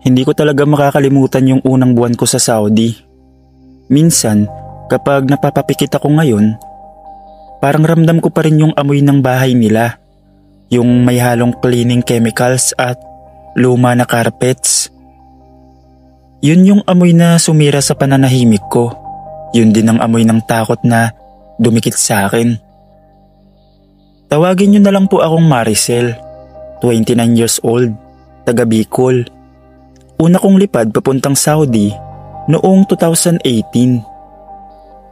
Hindi ko talaga makakalimutan yung unang buwan ko sa Saudi. Minsan, kapag napapapikit ako ngayon, parang ramdam ko pa rin yung amoy ng bahay nila. Yung may halong cleaning chemicals at luma na carpets. Yun yung amoy na sumira sa pananahimik ko. Yun din ang amoy ng takot na dumikit sa akin. Tawagin niyo na lang po akong Maricel, 29 years old, taga Bicol. Una kong lipad papuntang Saudi noong 2018.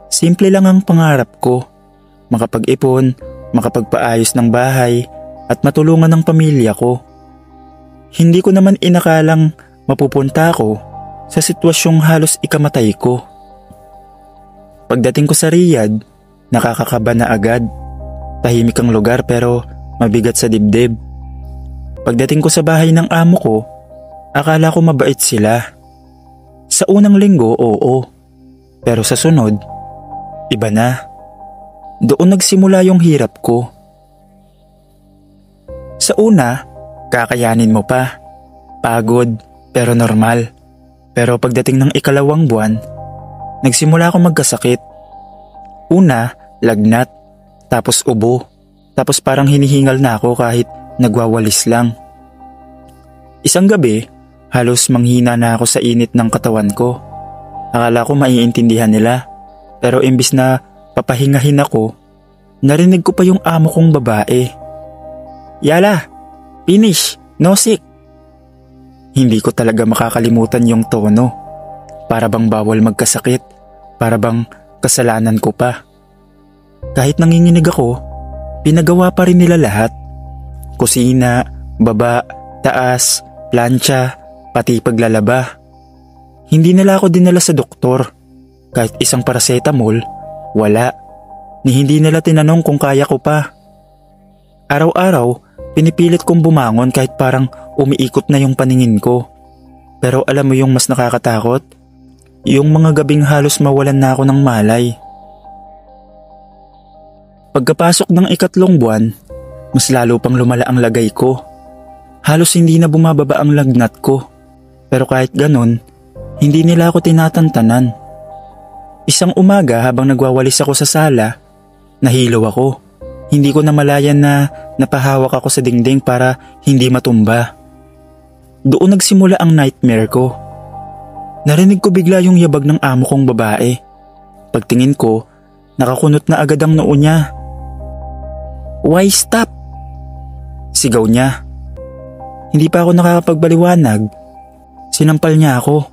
Simple lang ang pangarap ko, makapag-ipon, makapagpaayos ng bahay at matulungan ng pamilya ko. Hindi ko naman inakalang mapupunta ako sa sitwasyong halos ikamatay ko. Pagdating ko sa Riyadh, nakakakaba na agad. Tahimik ang lugar pero mabigat sa dibdib. Pagdating ko sa bahay ng amo ko, akala ko mabait sila. Sa unang linggo, oo. Pero sa sunod, iba na. Doon nagsimula yung hirap ko. Sa una, kakayanin mo pa. Pagod, pero normal. Pero pagdating ng ikalawang buwan, nagsimula ako magkasakit. Una, lagnat. Tapos ubo. Tapos parang hinihingal na ako kahit nagwawalis lang. Isang gabi, halos manghina na ako sa init ng katawan ko. Akala ko maiintindihan nila. Pero imbis na papahingahin ako, narinig ko pa yung amo kong babae. Yala, finish, no sick. Hindi ko talaga makakalimutan yung tono. Para bang bawal magkasakit. Para bang kasalanan ko pa. Kahit nanginginig ako, pinagawa pa rin nila lahat. Kusina, baba, taas, plancha, pati paglalaba. Hindi nila ako dinala sa doktor. Kahit isang paracetamol, wala. Ni hindi nila tinanong kung kaya ko pa. Araw-araw, pinipilit kong bumangon kahit parang umiikot na yung paningin ko. Pero alam mo yung mas nakakatakot? Yung mga gabing halos mawalan na ako ng malay. Pagkapasok ng ikatlong buwan, mas lalo pang lumala ang lagay ko. Halos hindi na bumababa ang lagnat ko. Pero kahit ganun, hindi nila ako tinatantanan. Isang umaga habang nagwawalis ako sa sala, nahilo ako. Hindi ko namalayan na napahawak ako sa dingding para hindi matumba. Doon nagsimula ang nightmare ko. Narinig ko bigla yung yabag ng amo kong babae. Pagtingin ko, nakakunot na agad ang noo niya. Why stop? Sigaw niya. Hindi pa ako nakakapagbaliwanag. Sinampal niya ako.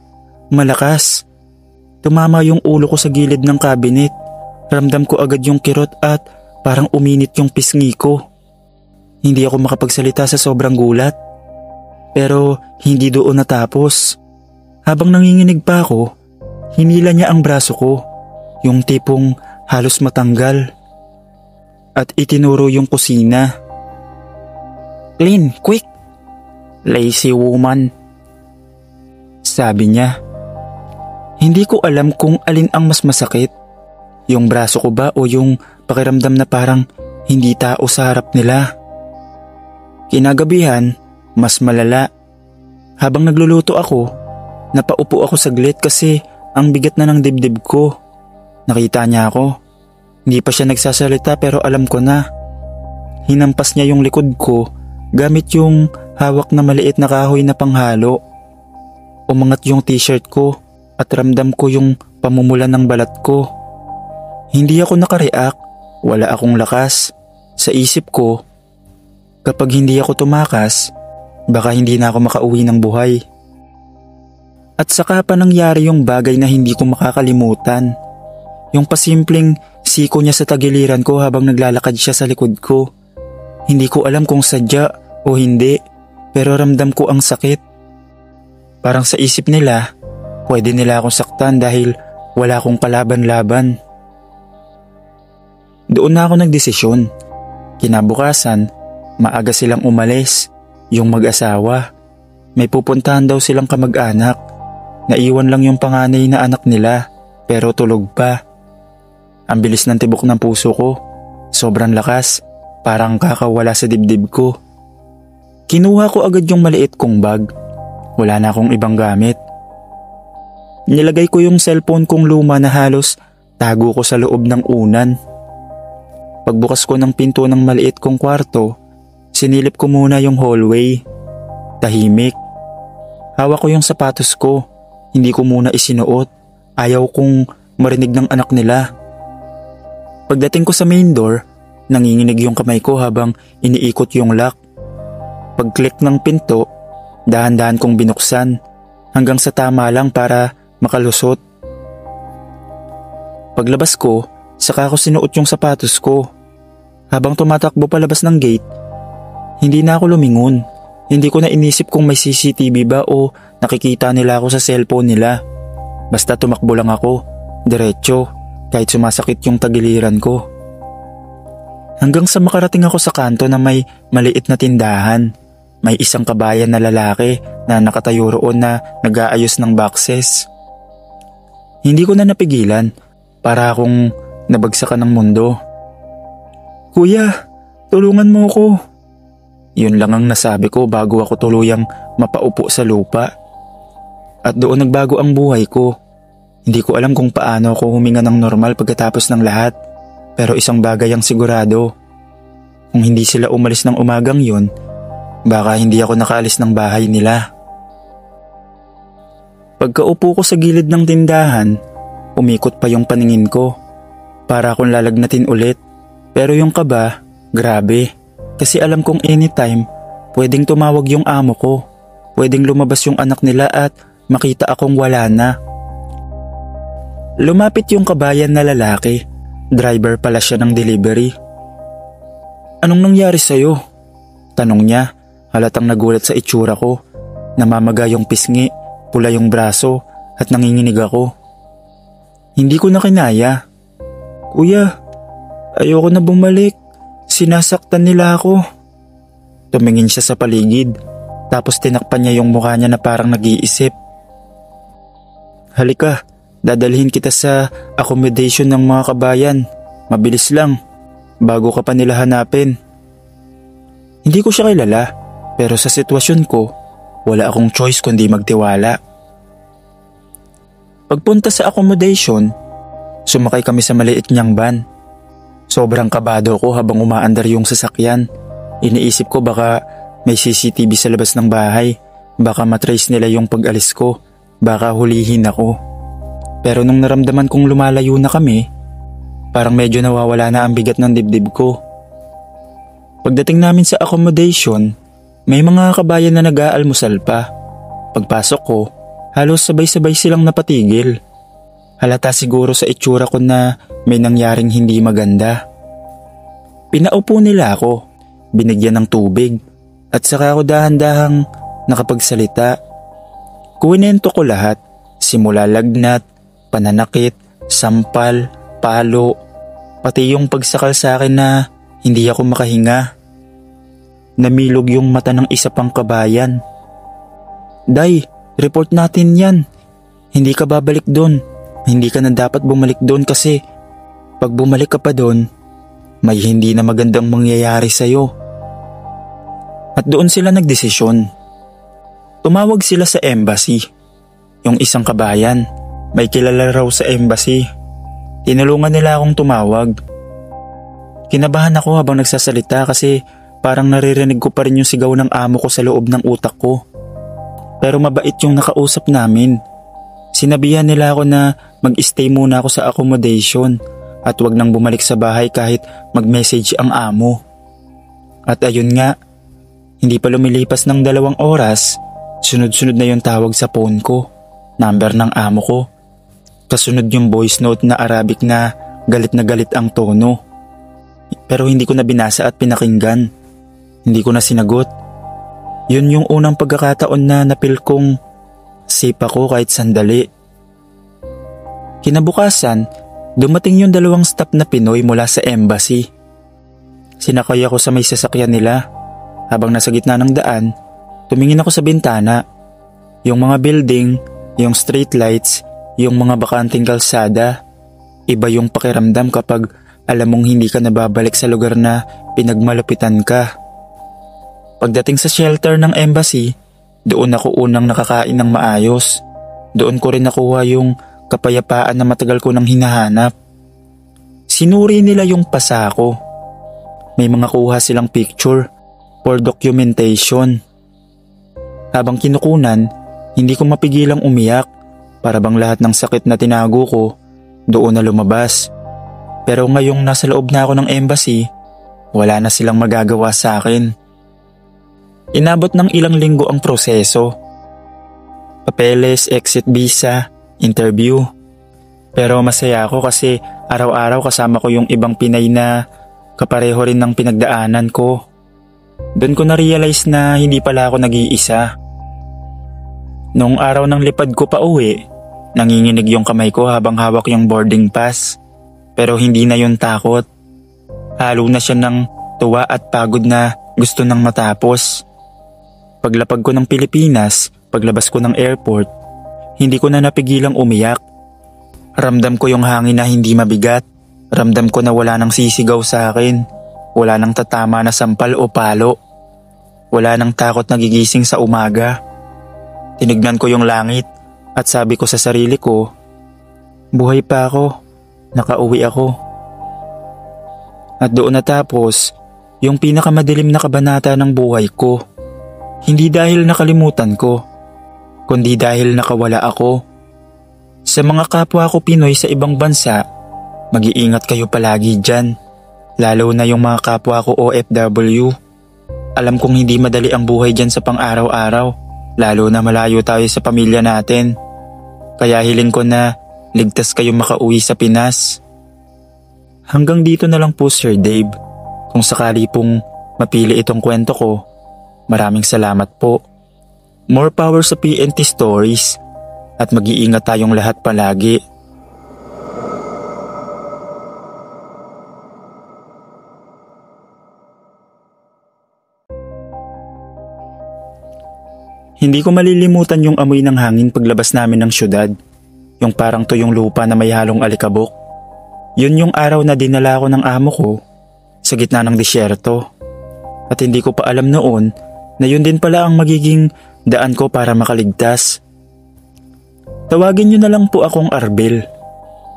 Malakas. Tumama yung ulo ko sa gilid ng cabinet. Ramdam ko agad yung kirot at parang uminit yung pisngi ko. Hindi ako makapagsalita sa sobrang gulat. Pero hindi doon natapos. Habang nanginginig pa ako, hinila niya ang braso ko. Yung tipong halos matanggal. At itinuro yung kusina. Clean, quick! Lazy woman. Sabi niya. Hindi ko alam kung alin ang mas masakit. Yung braso ko ba o yung pakiramdam na parang hindi tao sa harap nila. Kinagabihan, mas malala. Habang nagluluto ako, napaupo ako saglit kasi ang bigat na ng dibdib ko. Nakita niya ako. Hindi pa siya nagsasalita pero alam ko na. Hinampas niya yung likod ko gamit yung hawak na maliit na kahoy na panghalo. Umangat yung t-shirt ko at ramdam ko yung pamumula ng balat ko. Hindi ako nakareact, wala akong lakas. Sa isip ko, kapag hindi ako tumakas, baka hindi na ako makauwi ng buhay. At saka pa nangyari yung bagay na hindi ko makakalimutan. Yung pasimpleng siko niya sa tagiliran ko habang naglalakad siya sa likod ko. Hindi ko alam kung sadya o hindi, pero ramdam ko ang sakit. Parang sa isip nila, pwede nila akong saktan dahil wala akong kalaban-laban. Doon na ako nagdesisyon. Kinabukasan, maaga silang umalis, yung mag-asawa. May pupuntahan daw silang kamag-anak. Naiwan lang yung panganay na anak nila, pero tulog pa. Ang bilis ng tibok ng puso ko. Sobrang lakas, parang kakawala sa dibdib ko. Kinuha ko agad yung maliit kong bag. Wala na akong ibang gamit. Nilagay ko yung cellphone kong luma na halos tago ko sa loob ng unan. Pagbukas ko ng pinto ng maliit kong kwarto, sinilip ko muna yung hallway. Tahimik. Hawak ko yung sapatos ko. Hindi ko muna isinuot. Ayaw kong marinig ng anak nila. Pagdating ko sa main door, nanginginig yung kamay ko habang iniikot yung lock. Pag-click ng pinto, dahan-dahan kong binuksan hanggang sa tama lang para makalusot. Paglabas ko, saka ko sinuot yung sapatos ko. Habang tumatakbo palabas ng gate, hindi na ako lumingon. Hindi ko na inisip kung may CCTV ba o nakikita nila ako sa cellphone nila. Basta tumakbo lang ako, diretso, kahit sumasakit yung tagiliran ko. Hanggang sa makarating ako sa kanto na may maliit na tindahan. May isang kabayan na lalaki na nakatayo roon na nag-aayos ng boxes. Hindi ko na napigilan, para akong nabagsakan ng mundo. "Kuya, tulungan mo ako." Yun lang ang nasabi ko bago ako tuluyang mapaupo sa lupa. At doon nagbago ang buhay ko. Hindi ko alam kung paano ako huminga ng normal pagkatapos ng lahat. Pero isang bagay ang sigurado. Kung hindi sila umalis ng umagang yun, baka hindi ako nakaalis ng bahay nila. Pagkaupo ko sa gilid ng tindahan, umikot pa yung paningin ko. Para akong lalagnatin ulit. Pero yung kaba, grabe. Kasi alam kong anytime, pwedeng tumawag yung amo ko. Pwedeng lumabas yung anak nila at makita akong wala na. Lumapit yung kabayan na lalaki. Driver pala siya ng delivery. "Anong nangyari sa'yo?" Tanong niya, halatang nagulat sa itsura ko. Namamaga yung pisngi, pula yung braso at nanginginig ako. Hindi ko na kinaya. "Kuya, ayoko na bumalik. Sinasaktan nila ako." Tumingin siya sa paligid, tapos tinakpan niya yung mukha niya na parang nag-iisip. "Halika, dadalhin kita sa accommodation ng mga kabayan. Mabilis lang, bago ka pa nila hanapin." Hindi ko siya kilala, pero sa sitwasyon ko, wala akong choice kundi magtiwala. Pagpunta sa accommodation, sumakay kami sa maliit niyang van. Sobrang kabado ko habang umaandar yung sasakyan. Iniisip ko baka may CCTV sa labas ng bahay. Baka matrace nila yung pag-alis ko. Baka hulihin ako. Pero nung naramdaman kong lumalayo na kami, parang medyo nawawala na ang bigat ng dibdib ko. Pagdating namin sa accommodation, may mga kabayan na nag-aalmusal pa. Pagpasok ko, halos sabay-sabay silang napatigil. Halata siguro sa itsura ko na may nangyaring hindi maganda. Pinaupo nila ako, binigyan ng tubig, at saka ako dahan-dahang nakapagsalita. Kuwinento ko lahat, simula lagnat, pananakit, sampal, palo, pati yung pagsakal sa akin na hindi ako makahinga. Namilog yung mata ng isa pang kabayan. "Day, report natin yan. Hindi ka babalik doon. Hindi ka na dapat bumalik doon kasi pag bumalik ka pa doon, may hindi na magandang mangyayari sa'yo." At doon sila nagdesisyon. Tumawag sila sa embassy. Yung isang kabayan, may kilala raw sa embassy. Tinulungan nila akong tumawag. Kinabahan ako habang nagsasalita kasi parang naririnig ko pa rin yung sigaw ng amo ko sa loob ng utak ko. Pero mabait yung nakausap namin. Sinabihan nila ako na mag-stay muna ako sa accommodation at wag nang bumalik sa bahay kahit mag-message ang amo. At ayun nga, hindi pa lumilipas ng 2 oras, sunod-sunod na yung tawag sa phone ko. Number ng amo ko. Kasunod yung voice note na Arabic na galit ang tono. Pero hindi ko na binasa at pinakinggan. Hindi ko na sinagot. Yun yung unang pagkakataon na napil kong safe ako kahit sandali. Kinabukasan, dumating yung 2 staff na Pinoy mula sa embassy. Sinakay ako sa may sasakyan nila. Habang nasa gitna ng daan, tumingin ako sa bintana. Yung mga building, yung street lights, yung mga bakanting kalsada. Iba yung pakiramdam kapag alam mong hindi ka nababalik sa lugar na pinagmalupitan ka. Pagdating sa shelter ng embassy, Doon ako unang nakakain ng maayos. Doon ko rin nakuha yung kapayapaan na matagal ko nang hinahanap. Sinuri nila yung pasa ko. May mga kuha silang picture for documentation. Habang kinukunan, hindi ko mapigilang umiyak. Para bang lahat ng sakit na tinago ko, doon na lumabas. Pero ngayong nasa loob na ako ng embassy, wala na silang magagawa sa akin. Inabot ng ilang linggo ang proseso. Papeles, exit visa, interview. Pero masaya ako kasi araw-araw kasama ko yung ibang Pinay na kapareho rin ng pinagdaanan ko. Doon ko na-realize na hindi pala ako nag-iisa. Noong araw ng lipad ko pa uwi, nanginginig yung kamay ko habang hawak yung boarding pass. Pero hindi na yun takot. Halo na siya ng tuwa at pagod na gusto nang matapos. Paglapag ko ng Pilipinas, paglabas ko ng airport, hindi ko na napigilang umiyak. Ramdam ko yung hangin na hindi mabigat. Ramdam ko na wala nang sisigaw sa akin. Wala nang tatama na sampal o palo. Wala nang takot na gigising sa umaga. Tinignan ko yung langit at sabi ko sa sarili ko, buhay pa ako, nakauwi ako. At doon natapos yung pinakamadilim na kabanata ng buhay ko. Hindi dahil nakalimutan ko, kundi dahil nakawala ako. Sa mga kapwa ko Pinoy sa ibang bansa, mag-iingat kayo palagi dyan. Lalo na yung mga kapwa ko OFW. Alam kong hindi madali ang buhay dyan sa pang-araw-araw, lalo na malayo tayo sa pamilya natin. Kaya hiling ko na ligtas kayong makauwi sa Pinas. Hanggang dito na lang po Sir Dave. Kung sakali pong mapili itong kwento ko, maraming salamat po. More power sa PNT Stories at mag-iingat tayong lahat palagi. Hindi ko malilimutan yung amoy ng hangin paglabas namin ng syudad. Yung parang tuyong lupa na may halong alikabok. Yun yung araw na dinala ko ng amo ko sa gitna ng disyerto. At hindi ko pa alam noon na yun din pala ang magiging daan ko para makaligtas. Tawagin niyo na lang po akong Arbel,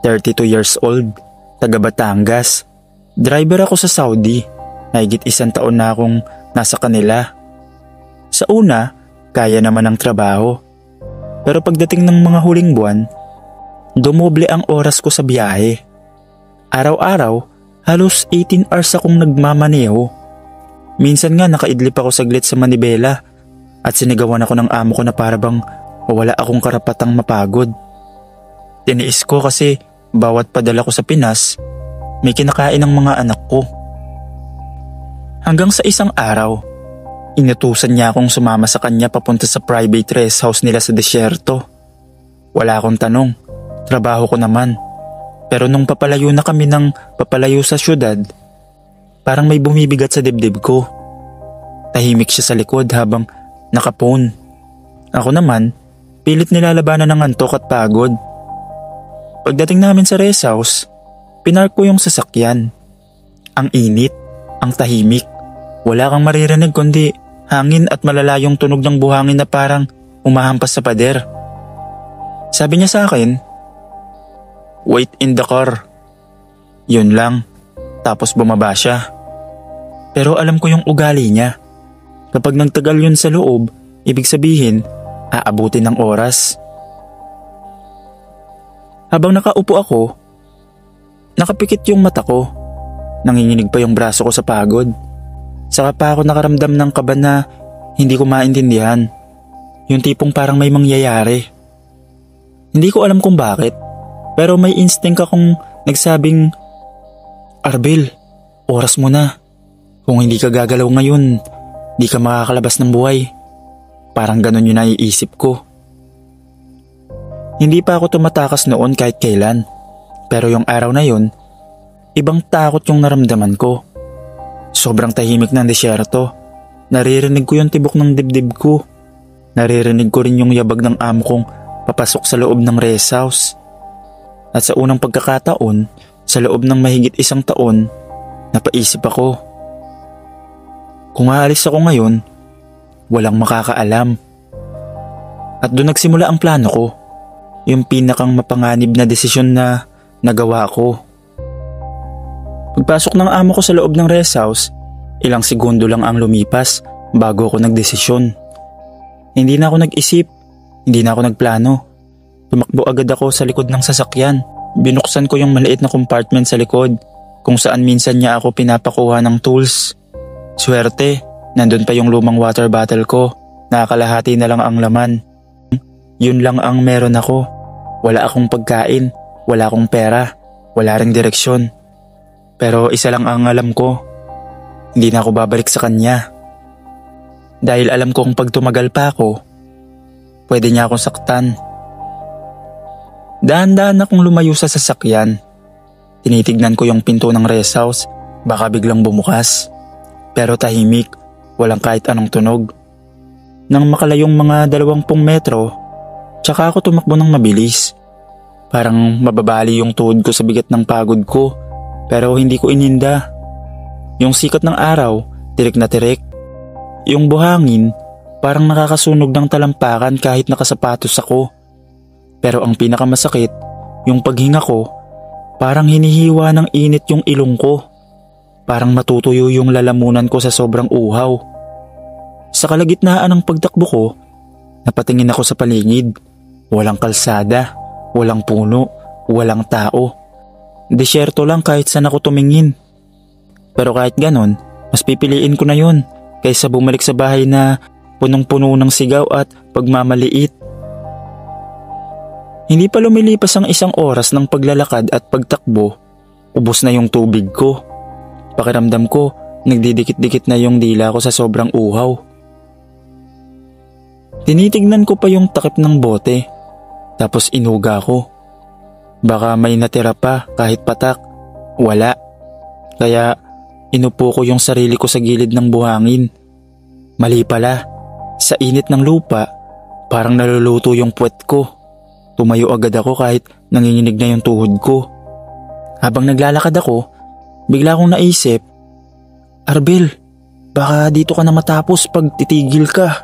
32 years old, taga Batangas. Driver ako sa Saudi, mahigit 1 taon na akong nasa kanila. Sa una, kaya naman ang trabaho. Pero pagdating ng mga huling buwan, dumoble ang oras ko sa biyahe. Araw-araw, halos 18 hours akong nagmamaneho. Minsan nga nakaidlip ako saglit sa manibela at sinigawan ako ng amo ko na parabang wala akong karapatang mapagod. Tiniis ko kasi bawat padala ko sa Pinas, may kinakain ng mga anak ko. Hanggang sa isang araw, inutusan niya akong sumama sa kanya papunta sa private rest house nila sa disyerto. Wala akong tanong, trabaho ko naman. Pero nung papalayo na kami ng papalayo sa syudad, parang may bumibigat sa dibdib ko. Tahimik siya sa likod habang nakapon. Ako naman, pilit nilalabanan ng antok at pagod. Pagdating namin sa rest house, pinark ko yung sasakyan. Ang init, ang tahimik. Wala kang maririnig kundi hangin at malalayong tunog ng buhangin na parang umahampas sa pader. Sabi niya sa akin, "Wait in the car." Yun lang, tapos bumaba siya. Pero alam ko yung ugali niya. Kapag nagtagal yun sa loob, ibig sabihin, aabutin ng oras. Habang nakaupo ako, nakapikit yung mata ko. Nanginginig pa yung braso ko sa pagod. Saka pa ako nakaramdam ng kaba na hindi ko maintindihan. Yung tipong parang may mangyayari. Hindi ko alam kung bakit, pero may instinct akong nagsabing, "Arbel, oras mo na. Kung hindi ka gagalaw ngayon, di ka makakalabas ng buhay." Parang ganun yung naiisip ko. Hindi pa ako tumatakas noon kahit kailan. Pero yung araw na yun, ibang takot yung naramdaman ko. Sobrang tahimik ng disyerto. Naririnig ko yung tibok ng dibdib ko. Naririnig ko rin yung yabag ng amo kong papasok sa loob ng rest house. At sa unang pagkakataon, sa loob ng mahigit 1 taon, napaisip ako. Kung aalis ako ngayon, walang makakaalam. At doon nagsimula ang plano ko. Yung pinakang mapanganib na desisyon na nagawa ko. Pagpasok ng amo ko sa loob ng rest house, ilang segundo lang ang lumipas bago ako nagdesisyon. Hindi na ako nag-isip, hindi na ako nagplano. Tumakbo agad ako sa likod ng sasakyan. Binuksan ko yung maliit na compartment sa likod kung saan minsan niya ako pinapakuha ng tools. Swerte, nandun pa yung lumang water bottle ko. Nakakalahati na lang ang laman. Yun lang ang meron ako. Wala akong pagkain, wala akong pera, wala ring direksyon. Pero isa lang ang alam ko, hindi na ako babalik sa kanya. Dahil alam kong pag tumagal pa ako, pwede niya akong saktan. Dahan-dahan akong lumayo sa sasakyan. Tinitignan ko yung pinto ng rest house, baka biglang bumukas. Pero tahimik, walang kahit anong tunog. Nang makalayong mga 20 metro, tsaka ako tumakbo ng mabilis. Parang mababali yung tuhod ko sa bigat ng pagod ko, pero hindi ko ininda. Yung sikat ng araw, tirik na tirik. Yung buhangin, parang nakakasunog ng talampakan kahit nakasapatos ako. Pero ang pinakamasakit, yung paghinga ko, parang hinihiwa ng init yung ilong ko. Parang matutuyo yung lalamunan ko sa sobrang uhaw. Sa kalagitnaan ng pagtakbo ko, napatingin ako sa paligid. Walang kalsada, walang puno, walang tao. Desyerto lang kahit saan ako tumingin. Pero kahit ganon, mas pipiliin ko na yun kaysa bumalik sa bahay na punong-puno ng sigaw at pagmamaliit. Hindi pa lumilipas ang 1 oras ng paglalakad at pagtakbo, ubos na yung tubig ko. Pakiramdam ko, nagdidikit-dikit na yung dila ko sa sobrang uhaw. Tinitignan ko pa yung takip ng bote, tapos inuga ko. Baka may natira pa kahit patak, wala. Kaya inupo ko yung sarili ko sa gilid ng buhangin. Mali pala, sa init ng lupa, parang naluluto yung puwet ko. Tumayo agad ako kahit nanginginig na yung tuhod ko. Habang naglalakad ako, bigla akong naisip, Arbel, baka dito ka na matapos pag titigil ka.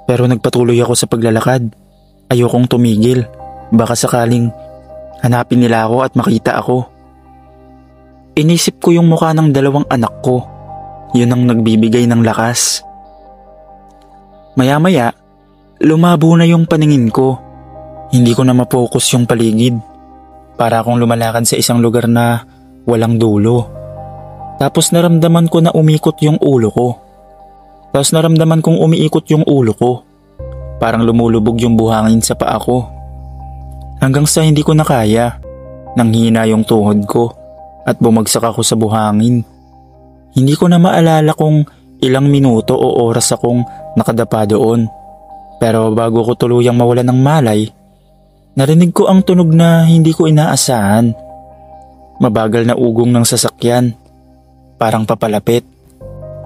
Pero nagpatuloy ako sa paglalakad. Ayokong tumigil. Baka sakaling hanapin nila ako at makita ako. Inisip ko yung mukha ng 2 anak ko. Yun ang nagbibigay ng lakas. Maya-maya, lumabo na yung paningin ko. Hindi ko na mapokus yung paligid. Para akong lumalakad sa isang lugar na walang dulo. Tapos naramdaman ko na umikot yung ulo ko. Tapos naramdaman kong umiikot yung ulo ko. Parang lumulubog yung buhangin sa paa ko. Hanggang sa hindi ko na kaya. Nanghina yung tuhod ko at bumagsak ako sa buhangin. Hindi ko na maalala kung ilang minuto o oras akong nakadapa doon. Pero bago ko tuluyang mawalan ng malay, narinig ko ang tunog na hindi ko inaasahan. Mabagal na ugong ng sasakyan. Parang papalapit.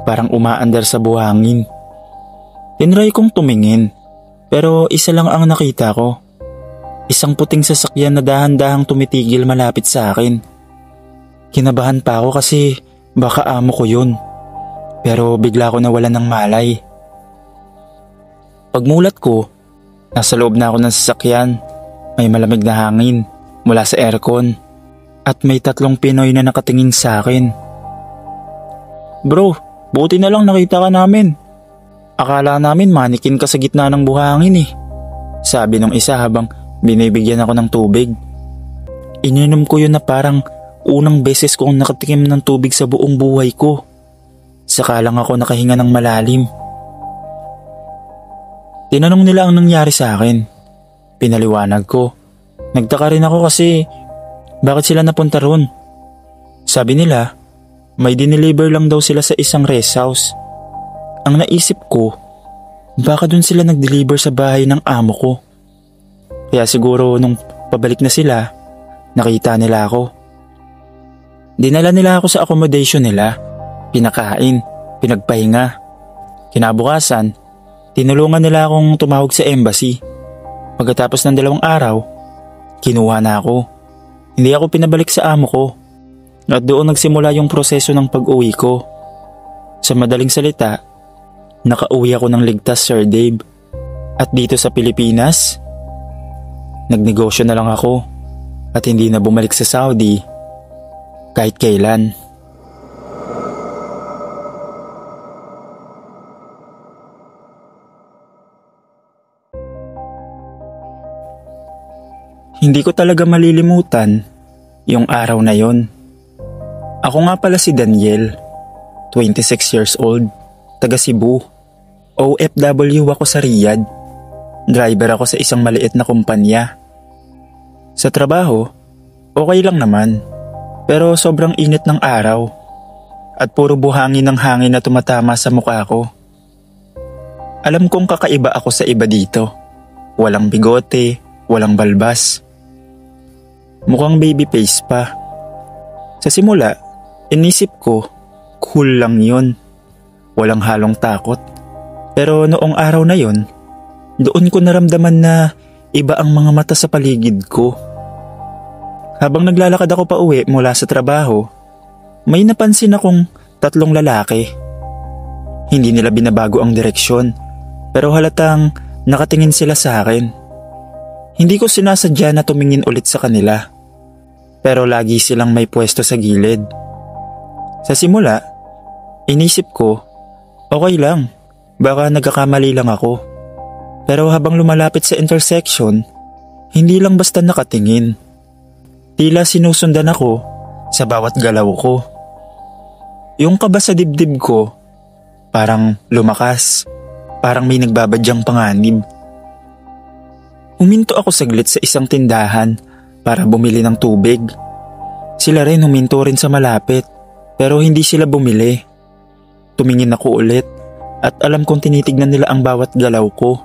Parang umaandar sa buhangin. Tinry kong tumingin, pero isa lang ang nakita ko. Isang puting sasakyan na dahan-dahang tumitigil malapit sa akin. Kinabahan pa ako kasi baka amo ko yun. Pero bigla ko nawalan ng malay. Pagmulat ko, nasa loob na ako ng sasakyan. May malamig na hangin mula sa aircon. At may 3 Pinoy na nakatingin sa akin. Bro, buti na lang nakita ka namin. Akala namin manikin ka sa gitna ng buhangin eh. Sabi nung isa habang binibigyan ako ng tubig. Ininom ko yun na parang unang beses kong nakatikim ng tubig sa buong buhay ko. Saka lang ako nakahinga ng malalim. Tinanong nila ang nangyari sa akin. Pinaliwanag ko. Nagtaka rin ako kasi bakit sila napunta ron. Sabi nila, may dineliver lang daw sila sa isang rest house. Ang naisip ko, baka dun sila nag-deliver sa bahay ng amo ko. Kaya siguro nung pabalik na sila, nakita nila ako. Dinala nila ako sa accommodation nila, pinakain, pinagpahinga. Kinabukasan, tinulungan nila akong tumawag sa embassy. Pagkatapos ng 2 araw, kinuha na ako. Hindi ako pinabalik sa amo ko. At doon nagsimula yung proseso ng pag-uwi ko. Sa madaling salita, nakauwi ako ng ligtas, Sir Dave. At dito sa Pilipinas, nagnegosyo na lang ako at hindi na bumalik sa Saudi kahit kailan. Hindi ko talaga malilimutan yung araw na yon. Ako nga pala si Daniel, 26 years old, taga Cebu. OFW ako sa Riyadh. Driver ako sa isang maliit na kumpanya. Sa trabaho, okay lang naman. Pero sobrang init ng araw. At puro buhangin ng hangin na tumatama sa mukha ko. Alam kong kakaiba ako sa iba dito. Walang bigote, walang balbas. Mukhang baby face pa. Sa simula, inisip ko, cool lang yun. Walang halong takot. Pero noong araw na yon, doon ko naramdaman na iba ang mga mata sa paligid ko. Habang naglalakad ako pa uwi mula sa trabaho, may napansin akong 3 lalaki. Hindi nila binabago ang direksyon, pero halatang nakatingin sila sa akin. Hindi ko sinasadya na tumingin ulit sa kanila. Pero lagi silang may pwesto sa gilid. Sa simula, inisip ko, okay lang, baka nagkakamali lang ako. Pero habang lumalapit sa intersection, hindi lang basta nakatingin. Tila sinusundan ako sa bawat galaw ko. Yung kaba sa dibdib ko, parang lumakas, parang may nagbabadyang panganib. Huminto ako saglit sa isang tindahan para bumili ng tubig. Sila rin huminto rin sa malapit, pero hindi sila bumili. Tumingin ako ulit at alam kong tinitignan nila ang bawat galaw ko.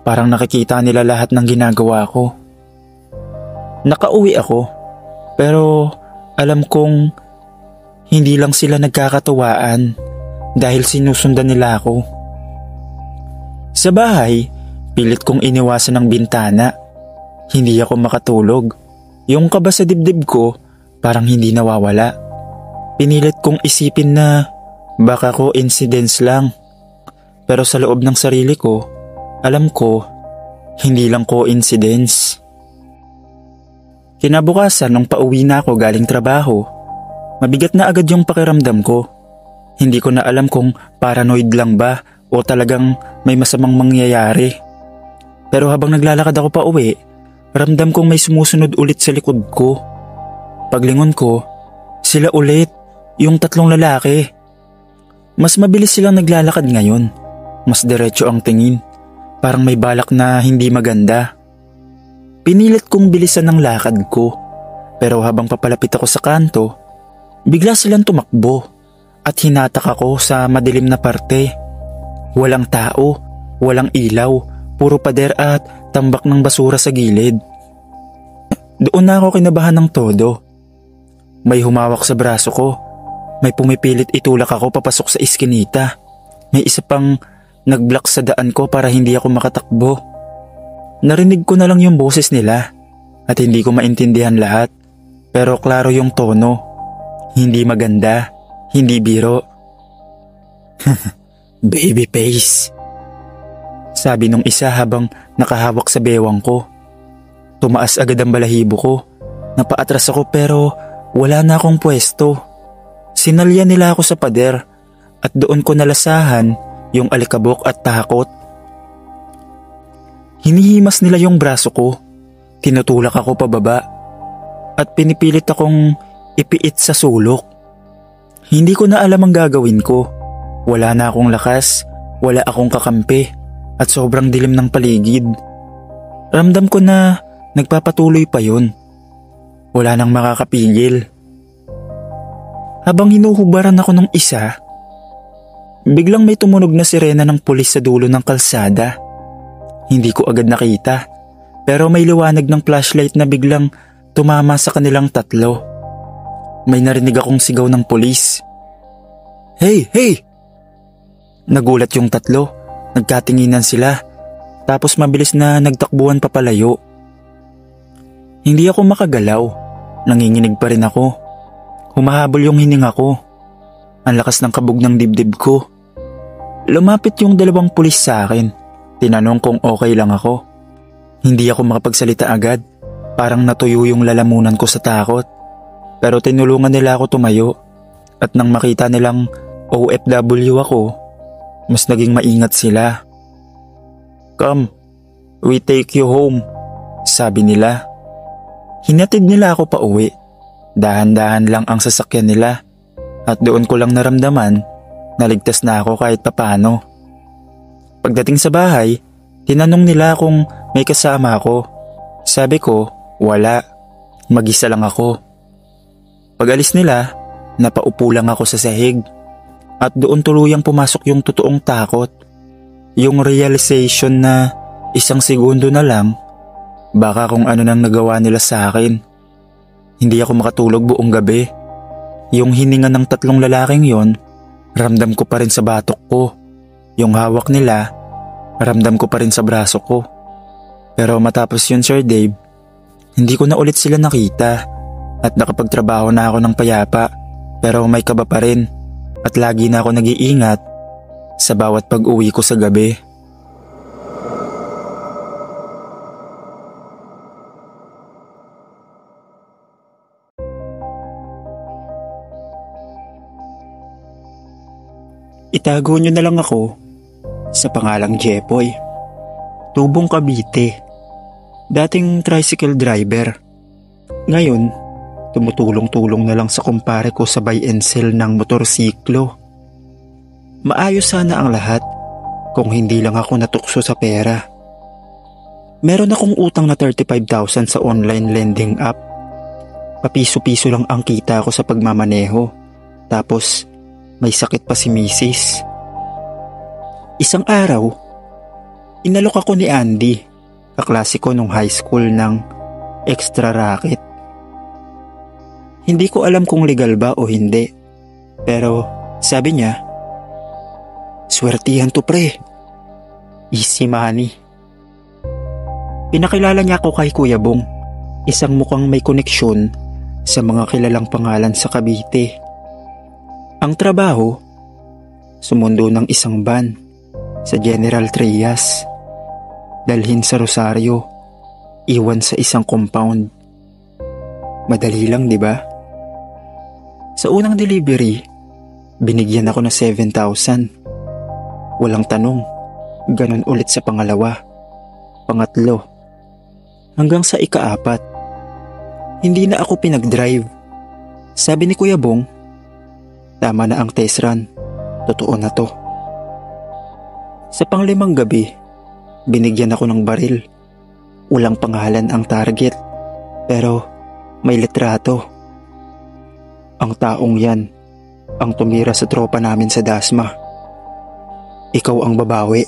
Parang nakikita nila lahat ng ginagawa ko. Nakauwi ako, pero alam kong hindi lang sila nagkakatuwaan dahil sinusundan nila ako. Sa bahay, pilit kong iniwasan ang bintana. Hindi ako makatulog. Yung kaba sa dibdib ko parang hindi nawawala. Pinilit kong isipin na baka coincidence lang. Pero sa loob ng sarili ko, alam ko, hindi lang coincidence. Kinabukasan nung pauwi na ako galing trabaho, mabigat na agad yung pakiramdam ko. Hindi ko na alam kung paranoid lang ba o talagang may masamang mangyayari. Pero habang naglalakad ako pa uwi, ramdam kong may sumusunod ulit sa likod ko. Paglingon ko, sila ulit, yung 3 lalaki. Mas mabilis silang naglalakad ngayon. Mas diretso ang tingin. Parang may balak na hindi maganda. Pinilit kong bilisan ang lakad ko. Pero habang papalapit ako sa kanto, bigla silang tumakbo at hinatak ako sa madilim na parte. Walang tao, walang ilaw, puro pader at tambak ng basura sa gilid. Doon na ako kinabahan ng todo. May humawak sa braso ko. May pumipilit itulak ako papasok sa iskinita. May isa pang nag-block sa daan ko para hindi ako makatakbo. Narinig ko na lang yung boses nila at hindi ko maintindihan lahat. Pero klaro yung tono. Hindi maganda, hindi biro. Baby face, sabi nung isa habang nakahawak sa bewang ko. Tumaas agad ang balahibo ko. Napaatras ako pero wala na akong pwesto. Sinalya nila ako sa pader at doon ko nalasahan yung alikabok at takot. Hinihimas nila yung braso ko. Tinutulak ako pababa at pinipilit akong ipiit sa sulok. Hindi ko na alam ang gagawin ko. Wala na akong lakas, wala akong kakampi at sobrang dilim ng paligid. Ramdam ko na nagpapatuloy pa yun. Wala nang makakapigil. Habang hinuhubaran ako ng isa, biglang may tumunog na sirena ng pulis sa dulo ng kalsada. Hindi ko agad nakita, pero may liwanag ng flashlight na biglang tumama sa kanilang 3. May narinig akong sigaw ng pulis. Hey! Hey! Nagulat yung 3. Nagkatinginan sila, tapos mabilis na nagtakbuhan papalayo. Hindi ako makagalaw. Nanginginig pa rin ako. Humahabol yung hininga ko. Ang lakas ng kabog ng dibdib ko. Lumapit yung 2 pulis sa akin. Tinanong kung okay lang ako. Hindi ako makapagsalita agad. Parang natuyo yung lalamunan ko sa takot. Pero tinulungan nila ako tumayo. At nang makita nilang OFW ako, mas naging maingat sila. "Come, we take you home," sabi nila. Hinatid nila ako pa uwi. Dahan-dahan lang ang sasakyan nila. At doon ko lang naramdaman na ligtas na ako kahit papano. Pagdating sa bahay, tinanong nila kung may kasama ako. Sabi ko, wala. Mag-isa lang ako. Pag-alis nila, napaupo lang ako sa sahig. At doon tuluyang pumasok yung totoong takot. Yung realization na isang segundo na lang, baka kung ano nang nagawa nila sa akin. Hindi ako makatulog buong gabi. Yung hininga ng 3 lalaking yon, ramdam ko pa rin sa batok ko. Yung hawak nila, ramdam ko pa rin sa braso ko. Pero matapos yun, Sir Dave, hindi ko na ulit sila nakita at nakapagtrabaho na ako ng payapa, pero may kaba pa rin at lagi na ako nag-iingat sa bawat pag-uwi ko sa gabi. Itago nyo na lang ako sa pangalang Jepoy. Tubong Cavite. Dating tricycle driver. Ngayon, tumutulong-tulong na lang sa kumpare ko sa buy and sell ng motorsiklo. Maayos sana ang lahat kung hindi lang ako natukso sa pera. Meron akong utang na 35,000 sa online lending app. Papiso-piso lang ang kita ko sa pagmamaneho. Tapos, may sakit pa si Mrs. Isang araw, inalok ako ni Andy, kaklase ko nung high school, ng extra racket. Hindi ko alam kung legal ba o hindi, pero sabi niya, "Swertihan to pre, easy money." Pinakilala niya ako kay Kuya Bong, isang mukhang may koneksyon sa mga kilalang pangalan sa Cavite. Ang trabaho, sumundo ng isang van sa General Trias, dalhin sa Rosario, iwan sa isang compound. Madali lang, di ba? Sa unang delivery, binigyan ako ng 7,000. Walang tanong, ganun ulit sa pangalawa, pangatlo, hanggang sa ika-4. Hindi na ako pinag-drive. Sabi ni Kuya Bong, tama na ang test run. Totoo na to. Sa pang-5 gabi, binigyan ako ng baril. Walang pangalan ang target, pero may litrato. Ang taong yan, ang tumira sa tropa namin sa Dasma. Ikaw ang babawi.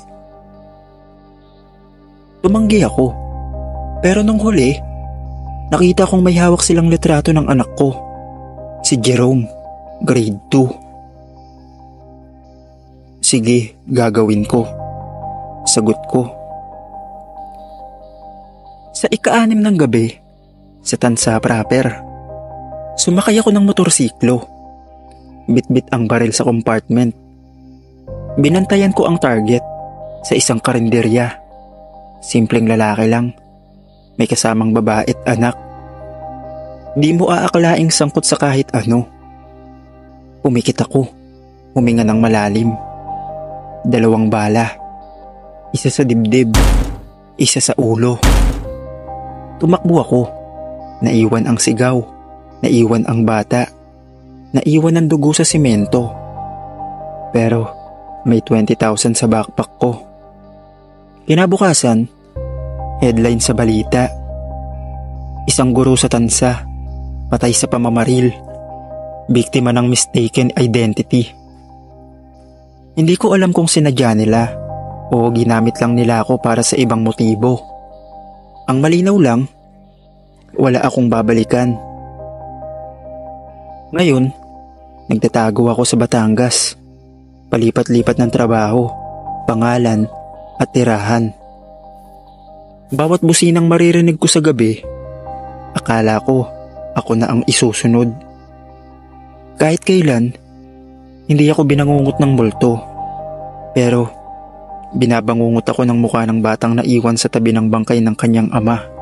Tumanggi ako. Pero nung huli, nakita kong may hawak silang litrato ng anak ko, si Jerome. Grade 2. Sige, gagawin ko. Sagot ko. Sa ika-6 ng gabi, sa Tansa proper, sumakay ako ng motorsiklo. Bit-bit ang baril sa compartment. Binantayan ko ang target sa isang karinderya. Simpleng lalaki lang. May kasamang babae at anak. Di mo aaklaing sangkot sa kahit ano. Pumikit ako, huminga ng malalim. 2 bala, isa sa dibdib, isa sa ulo. Tumakbo ako, naiwan ang sigaw, naiwan ang bata, naiwan ang dugo sa simento. Pero may 20,000 sa backpack ko. Kinabukasan, headline sa balita. Isang guro sa Tansa, patay sa pamamaril. Biktima ng mistaken identity. Hindi ko alam kung sinadya nila o ginamit lang nila ako para sa ibang motibo. Ang malinaw lang, wala akong babalikan. Ngayon, nagtatago ako sa Batangas. Palipat-lipat ng trabaho, pangalan at tirahan. Bawat businang maririnig ko sa gabi, akala ko ako na ang isusunod. Kahit kailan, hindi ako binangungot ng multo. Pero Binabangungot ako ng mukha ng batang naiwan sa tabi ng bangkay ng kanyang ama.